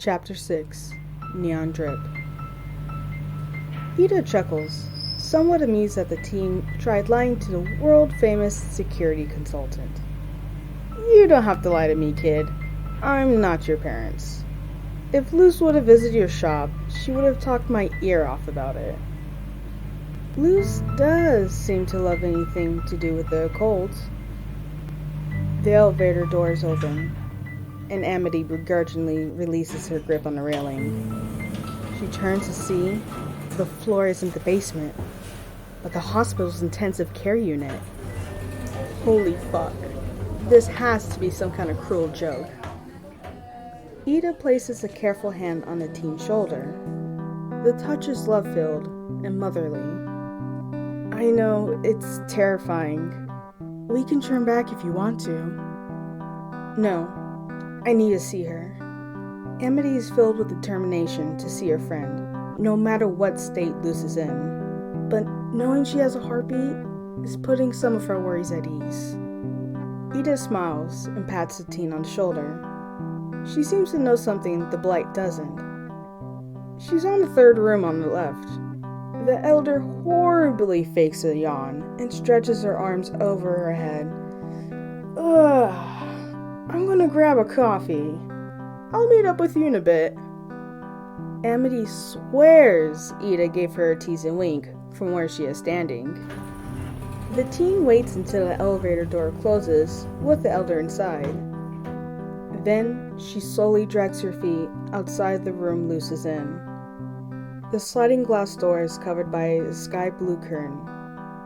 Chapter 6 Neon Drip. Ida chuckles, somewhat amused that the teen tried lying to the world-famous security consultant. You don't have to lie to me, kid. I'm not your parents. If Luz would have visited your shop, she would have talked my ear off about it. Luz does seem to love anything to do with the occult. The elevator doors open, and Amity begrudgingly releases her grip on the railing. She turns to see the floor isn't the basement, but the hospital's intensive care unit. Holy fuck. This has to be some kind of cruel joke. Ida places a careful hand on the teen's shoulder. The touch is love-filled and motherly. I know, it's terrifying. We can turn back if you want to. No. I need to see her. Amity is filled with determination to see her friend, no matter what state Luz is in. But knowing she has a heartbeat is putting some of her worries at ease. Ida smiles and pats the teen on the shoulder. She seems to know something the Blight doesn't. She's on the third room on the left. The elder horribly fakes a yawn and stretches her arms over her head. Ugh. I'm gonna grab a coffee. I'll meet up with you in a bit. Amity swears Ida gave her a teasing wink from where she is standing. The teen waits until the elevator door closes with the elder inside. Then she slowly drags her feet outside the room Luz is in. The sliding glass door is covered by a sky blue curtain.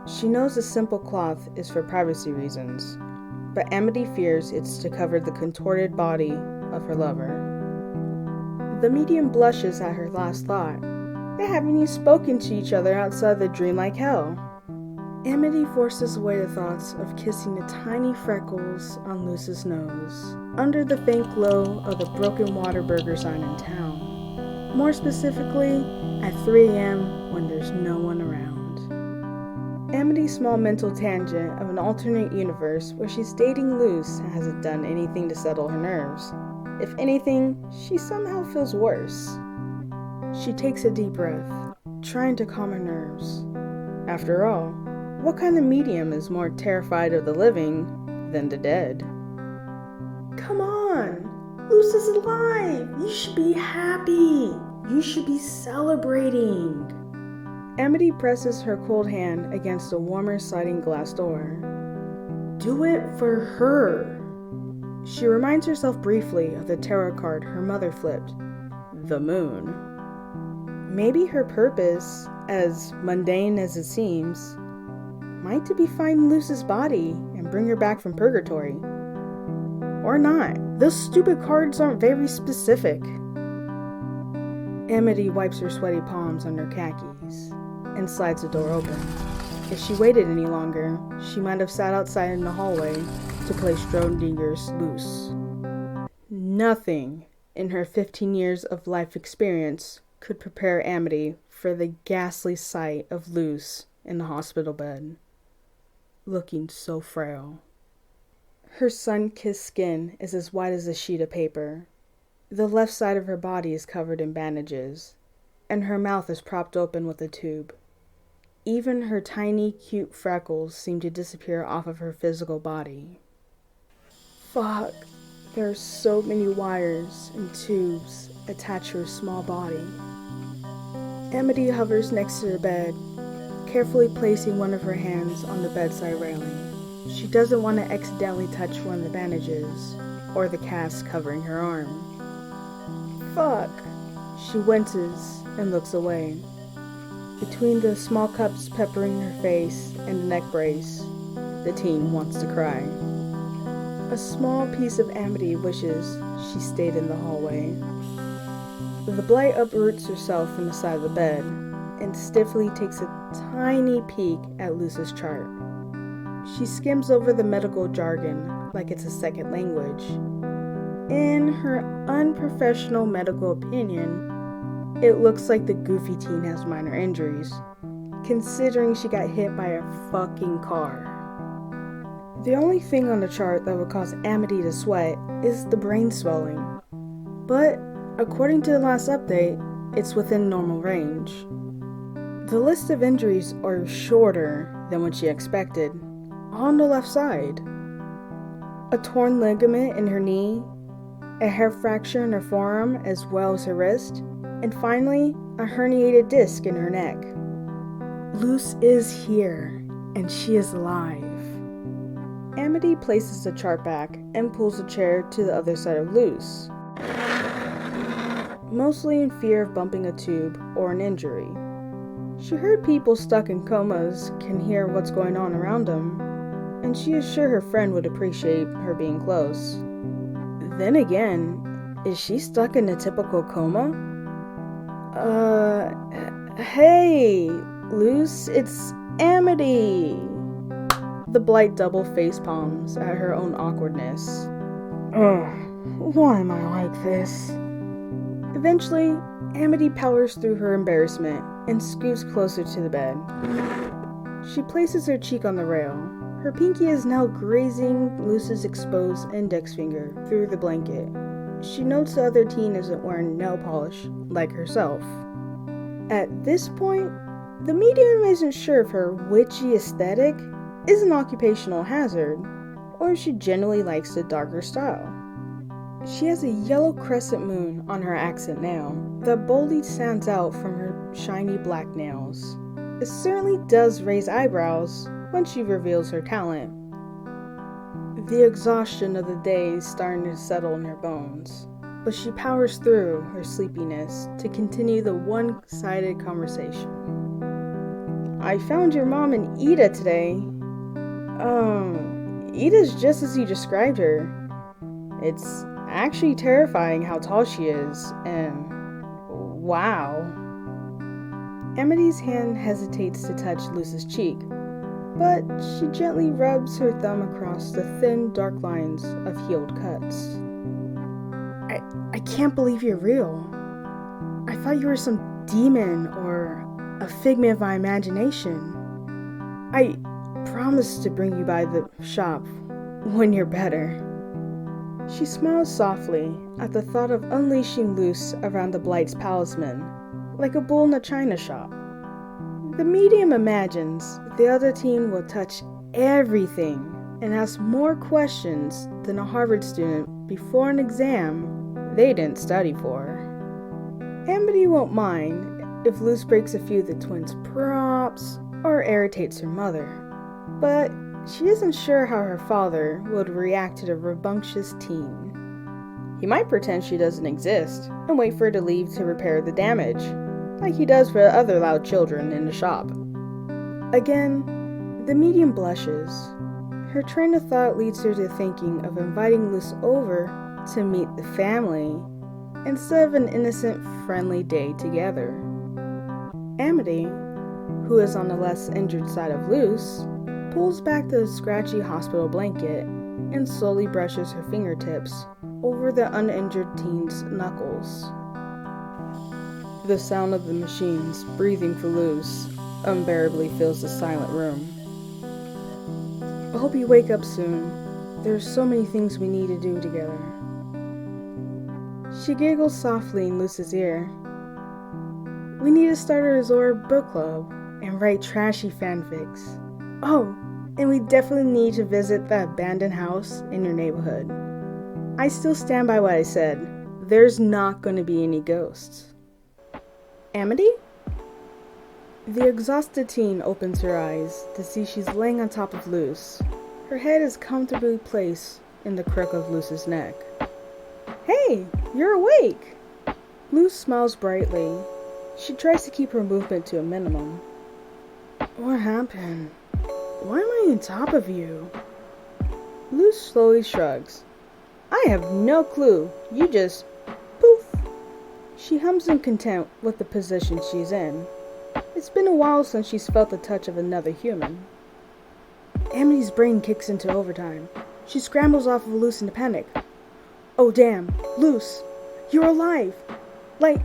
She knows the simple cloth is for privacy reasons, but Amity fears it's to cover the contorted body of her lover. The medium blushes at her last thought. They haven't even spoken to each other outside the dreamlike hell. Amity forces away the thoughts of kissing the tiny freckles on Luz's nose, under the faint glow of the broken Waterburger sign in town. More specifically, at 3 a.m. when there's no one around. Amity's small mental tangent of an alternate universe where she's dating Luz hasn't done anything to settle her nerves. If anything, she somehow feels worse. She takes a deep breath, trying to calm her nerves. After all, what kind of medium is more terrified of the living than the dead? Come on! Luz is alive! You should be happy! You should be celebrating! Amity presses her cold hand against the warmer sliding glass door. Do it for her. She reminds herself briefly of the tarot card her mother flipped, the moon. Maybe her purpose, as mundane as it seems, might to be find Luz's body and bring her back from purgatory. Or not. Those stupid cards aren't very specific. Amity wipes her sweaty palms on her khakis and slides the door open. If she waited any longer, she might have sat outside in the hallway to play Schrodinger's Luz. Nothing in her 15 years of life experience could prepare Amity for the ghastly sight of Luz in the hospital bed, looking so frail. Her sun-kissed skin is as white as a sheet of paper. The left side of her body is covered in bandages, and her mouth is propped open with a tube. Even her tiny, cute freckles seem to disappear off of her physical body. Fuck, there are so many wires and tubes attached to her small body. Amity hovers next to her bed, carefully placing one of her hands on the bedside railing. She doesn't want to accidentally touch one of the bandages, or the cast covering her arm. Fuck! She winces and looks away. Between the small cups peppering her face and the neck brace, the teen wants to cry. A small piece of Amity wishes she stayed in the hallway. The Blight uproots herself from the side of the bed and stiffly takes a tiny peek at Luz's chart. She skims over the medical jargon like it's a second language. In her unprofessional medical opinion, it looks like the goofy teen has minor injuries, considering she got hit by a fucking car. The only thing on the chart that would cause Amity to sweat is the brain swelling. But According to the last update, it's within normal range. The list of injuries are shorter than what she expected. On the left side, a torn ligament in her knee, a hair fracture in her forearm as well as her wrist, and finally, a herniated disc in her neck. Luz is here, and she is alive. Amity places the chart back and pulls the chair to the other side of Luz, mostly in fear of bumping a tube or an injury. She heard people stuck in comas can hear what's going on around them, and she is sure her friend would appreciate her being close. Then again, is she stuck in a typical coma? Hey, Luz, it's Amity! The Blight double face palms at her own awkwardness. Why am I like this? Eventually, Amity powers through her embarrassment and scoots closer to the bed. She places her cheek on the rail. Her pinky is now grazing Luz's exposed index finger through the blanket. She notes the other teen isn't wearing nail polish like herself. At this point, the medium isn't sure if her witchy aesthetic is an occupational hazard, or if she generally likes the darker style. She has a yellow crescent moon on her accent nail that boldly stands out from her shiny black nails. It certainly does raise eyebrows when she reveals her talent. The exhaustion of the day is starting to settle in her bones, but she powers through her sleepiness to continue the one-sided conversation. I found your mom in Ida today. Ida's just as you described her. It's actually terrifying how tall she is, and wow. Amity's hand hesitates to touch Luz's cheek, but she gently rubs her thumb across the thin, dark lines of healed cuts. I can't believe you're real. I thought you were some demon or a figment of my imagination. I promise to bring you by the shop when you're better. She smiles softly at the thought of unleashing Luz around the Blight's palisman, like a bull in a china shop. The medium imagines the other teen will touch everything and ask more questions than a Harvard student before an exam they didn't study for. Amity won't mind if Luz breaks a few of the twins' props or irritates her mother, but she isn't sure how her father would react to the rambunctious teen. He might pretend she doesn't exist and wait for her to leave to repair the damage, like he does for other loud children in the shop. Again, the medium blushes. Her train of thought leads her to thinking of inviting Luz over to meet the family instead of an innocent, friendly day together. Amity, who is on the less injured side of Luz, pulls back the scratchy hospital blanket and slowly brushes her fingertips over the uninjured teen's knuckles. The sound of the machines breathing for Luz unbearably fills the silent room. I hope you wake up soon. There's so many things we need to do together. She giggles softly in Luz's ear. We need to start a resort book club and write trashy fanfics. Oh, and we definitely need to visit the abandoned house in your neighborhood. I still stand by what I said. There's not going to be any ghosts. Amity? The exhausted teen opens her eyes to see she's laying on top of Luz. Her head is comfortably placed in the crook of Luz's neck. Hey, you're awake! Luz smiles brightly. She tries to keep her movement to a minimum. What happened? Why am I on top of you? Luz slowly shrugs. I have no clue. You just poof. She hums in content with the position she's in. It's been a while since she's felt the touch of another human. Amity's brain kicks into overtime. She scrambles off of Luz in a panic. Oh damn, Luz, you're alive! Like...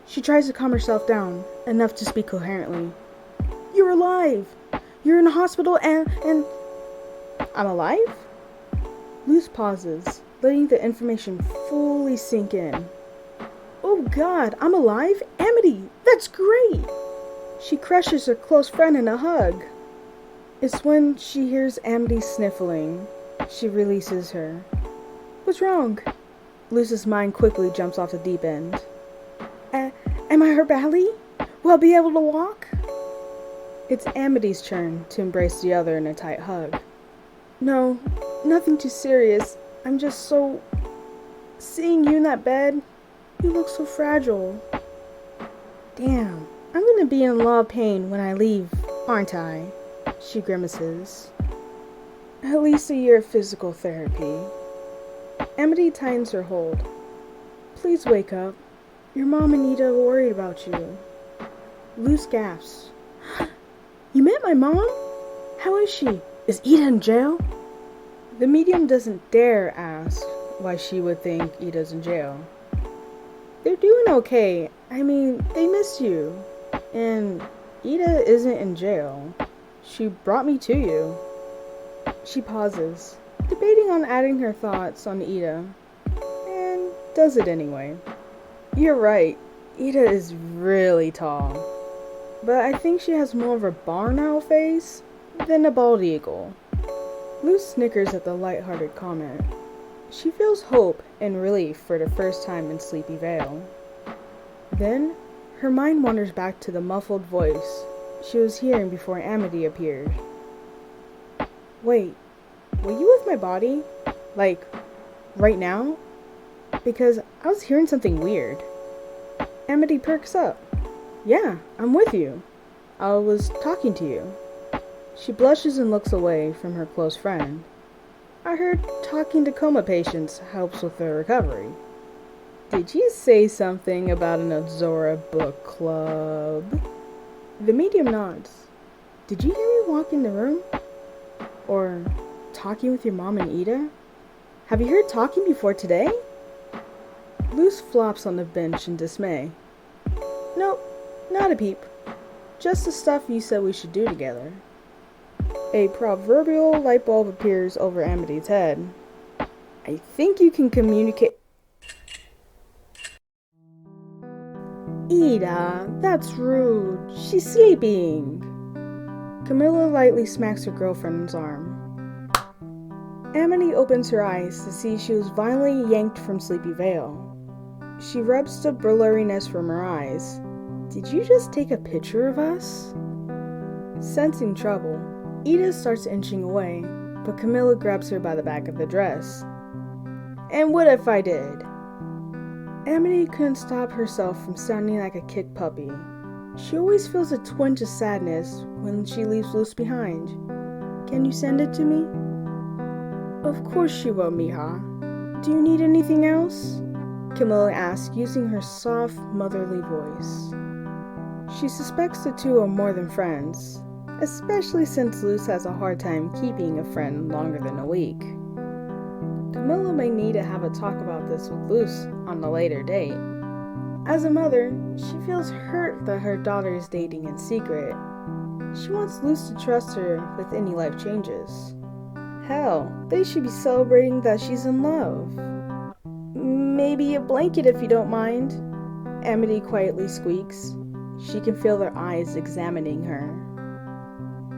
She tries to calm herself down, enough to speak coherently. You're alive! You're in a hospital and... I'm alive? Luz pauses, letting the information fully sink in. Oh God, I'm alive? Amity, that's great! She crushes her close friend in a hug. It's when she hears Amity sniffling. She releases her. What's wrong? Luz's mind quickly jumps off the deep end. Am I hurt badly? Will I be able to walk? It's Amity's turn to embrace the other in a tight hug. No, nothing too serious. I'm just so... Seeing you in that bed, you look so fragile. Damn, I'm gonna be in a lot of pain when I leave, aren't I? She grimaces. At least a year of physical therapy. Amity tightens her hold. Please wake up. Your mom and Ida are worried about you. Luz gasps. You met my mom? How is she? Is Ida in jail? The medium doesn't dare ask why she would think Ida's in jail. They're doing okay. I mean, they miss you. And Ida isn't in jail. She brought me to you. She pauses, debating on adding her thoughts on Ida, and does it anyway. You're right, Ida is really tall, but I think she has more of a barn owl face than a bald eagle. Luz snickers at the lighthearted comment. She feels hope and relief for the first time in Sleepy Vale. Then, her mind wanders back to the muffled voice she was hearing before Amity appeared. Wait, were you with my body? Like, right now? Because I was hearing something weird. Amity perks up. Yeah, I'm with you. I was talking to you. She blushes and looks away from her close friend. I heard talking to coma patients helps with their recovery. Did you say something about an Azora book club? The medium nods. Did you hear me walk in the room? Or talking with your mom and Ida? Have you heard talking before today? Luz flops on the bench in dismay. Nope, not a peep. Just the stuff you said we should do together. A proverbial light bulb appears over Amity's head. I think you can communicate... Ida, that's rude. She's sleeping. Camilla lightly smacks her girlfriend's arm. Amity opens her eyes to see she was violently yanked from Sleepy Vale. She rubs the blurriness from her eyes. Did you just take a picture of us? Sensing trouble, Ida starts inching away, but Camilla grabs her by the back of the dress. And what if I did? Amity couldn't stop herself from sounding like a kicked puppy. She always feels a twinge of sadness when she leaves Luz behind. Can you send it to me? Of course she will, mija. Do you need anything else? Camilla asks, using her soft, motherly voice. She suspects the two are more than friends, especially since Luz has a hard time keeping a friend longer than a week. Camilla may need to have a talk about this with Luz on a later date. As a mother, she feels hurt that her daughter is dating in secret. She wants Luz to trust her with any life changes. Hell, they should be celebrating that she's in love. Maybe a blanket if you don't mind, Amity quietly squeaks. She can feel their eyes examining her.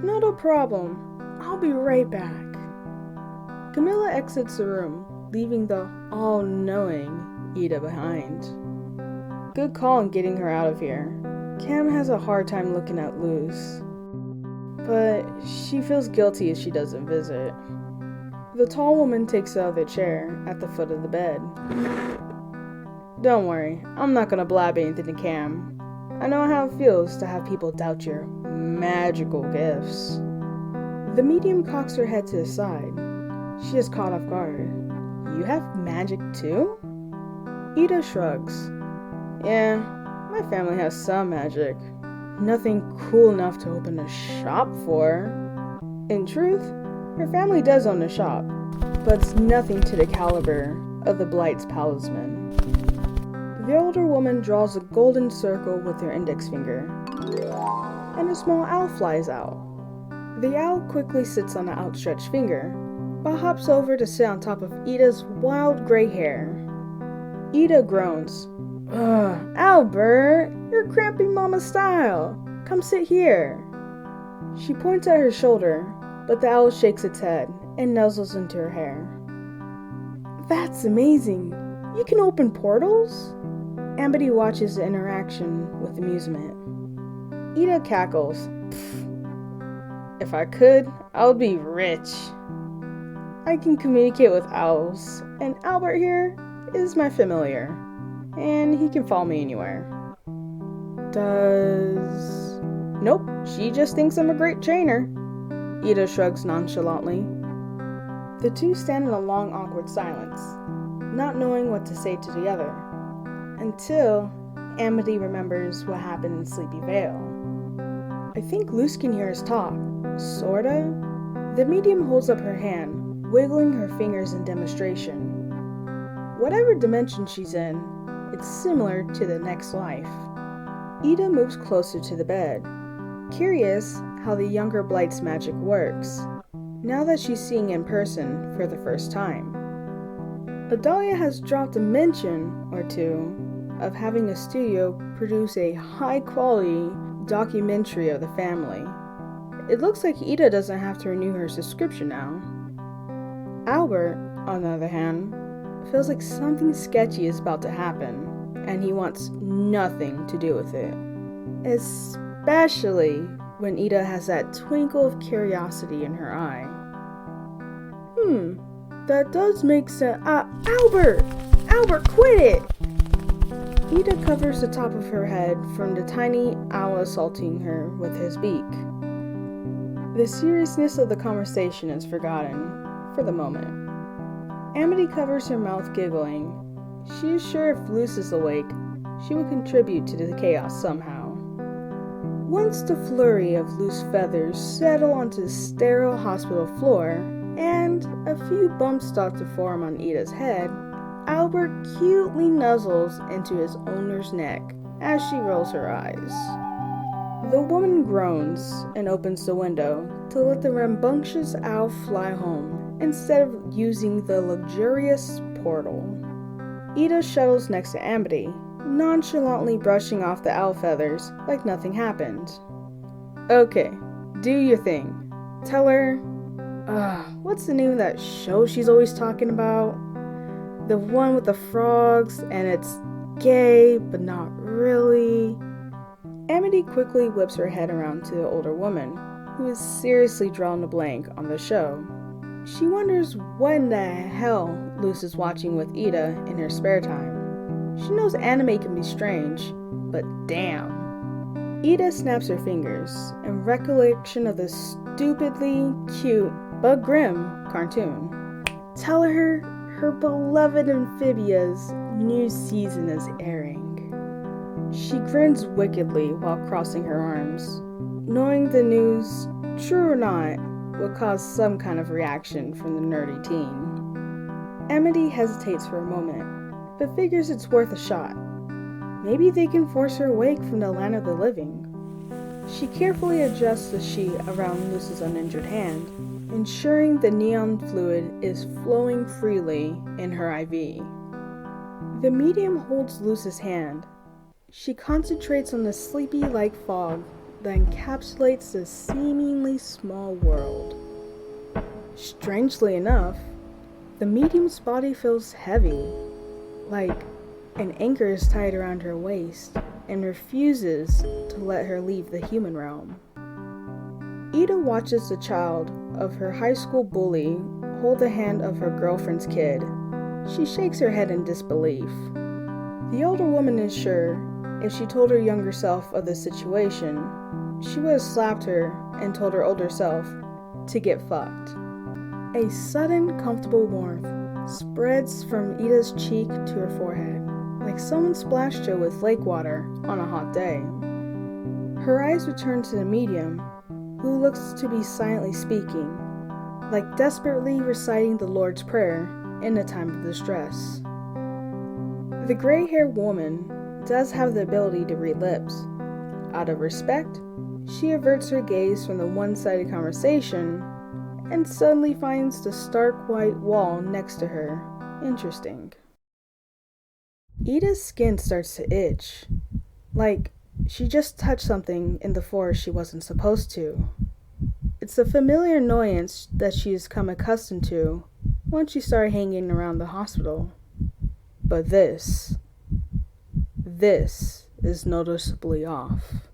Not a problem. I'll be right back. Camilla exits the room, leaving the all-knowing Ida behind. Good call on getting her out of here. Cam has a hard time looking at Luz, but she feels guilty if she doesn't visit. The tall woman takes the other chair at the foot of the bed. Don't worry, I'm not gonna blab anything to Cam. I know how it feels to have people doubt your magical gifts. The medium cocks her head to the side. She is caught off guard. You have magic too? Ida shrugs. Yeah, my family has some magic. Nothing cool enough to open a shop for. In truth, her family does own a shop, but it's nothing to the caliber of the Blight's talisman. The older woman draws a golden circle with her index finger, and a small owl flies out. The owl quickly sits on the outstretched finger, but hops over to sit on top of Ida's wild gray hair. Ida groans. Ugh, Albert, you're cramping Mama's style. Come sit here. She points at her shoulder, but the owl shakes its head and nuzzles into her hair. That's amazing. You can open portals? Amity watches the interaction with amusement. Ida cackles. If I could, I would be rich. I can communicate with owls, and Albert here is my familiar, and he can follow me anywhere. Nope, she just thinks I'm a great trainer. Ida shrugs nonchalantly. The two stand in a long, awkward silence, not knowing what to say to the other, until Amity remembers what happened in Sleepy Vale. I think Luce can hear us talk. Sorta? The medium holds up her hand, wiggling her fingers in demonstration. Whatever dimension she's in, it's similar to the next life. Ida moves closer to the bed, curious how the younger Blight's magic works, now that she's seeing in person for the first time. Adalia has dropped a mention or two of having a studio produce a high-quality documentary of the family. It looks like Ida doesn't have to renew her subscription now. Albert, on the other hand, feels like something sketchy is about to happen, and he wants nothing to do with it. Especially when Ida has that twinkle of curiosity in her eye. That does make sense. Albert! Albert, quit it! Ida covers the top of her head from the tiny owl assaulting her with his beak. The seriousness of the conversation is forgotten, for the moment. Amity covers her mouth, giggling. She is sure if Luce is awake, she would contribute to the chaos somehow. Once the flurry of loose feathers settle onto the sterile hospital floor, and a few bumps start to form on Ida's head, Albert cutely nuzzles into his owner's neck as she rolls her eyes. The woman groans and opens the window to let the rambunctious owl fly home instead of using the luxurious portal. Ida shuttles next to Amity, nonchalantly brushing off the owl feathers like nothing happened. Okay, do your thing. Tell her, what's the name of that show she's always talking about? The one with the frogs, and it's gay, but not really. Amity quickly whips her head around to the older woman, who is seriously drawing a blank on the show. She wonders what in the hell Luce is watching with Ida in her spare time. She knows anime can be strange, but damn. Ida snaps her fingers in recollection of the stupidly cute but grim cartoon. Tell her her beloved Amphibia's new season is airing. She grins wickedly while crossing her arms, knowing the news, true or not, will cause some kind of reaction from the nerdy teen. Amity hesitates for a moment, but figures it's worth a shot. Maybe they can force her awake from the land of the living. She carefully adjusts the sheet around Luce's uninjured hand, ensuring the neon fluid is flowing freely in her IV. The medium holds Luce's hand. She concentrates on the sleepy-like fog that encapsulates the seemingly small world. Strangely enough, the medium's body feels heavy, like an anchor is tied around her waist and refuses to let her leave the human realm. Ida watches the child of her high school bully hold the hand of her girlfriend's kid. She shakes her head in disbelief. The older woman is sure if she told her younger self of the situation, she would have slapped her and told her older self to get fucked. A sudden, comfortable warmth spreads from Ida's cheek to her forehead, like someone splashed her with lake water on a hot day. Her eyes return to the medium, who looks to be silently speaking, like desperately reciting the Lord's Prayer in a time of distress. The gray-haired woman does have the ability to read lips. Out of respect, she averts her gaze from the one-sided conversation and suddenly finds the stark white wall next to her interesting. Ida's skin starts to itch, like she just touched something in the forest she wasn't supposed to. It's a familiar annoyance that she has come accustomed to once she started hanging around the hospital. But this is noticeably off.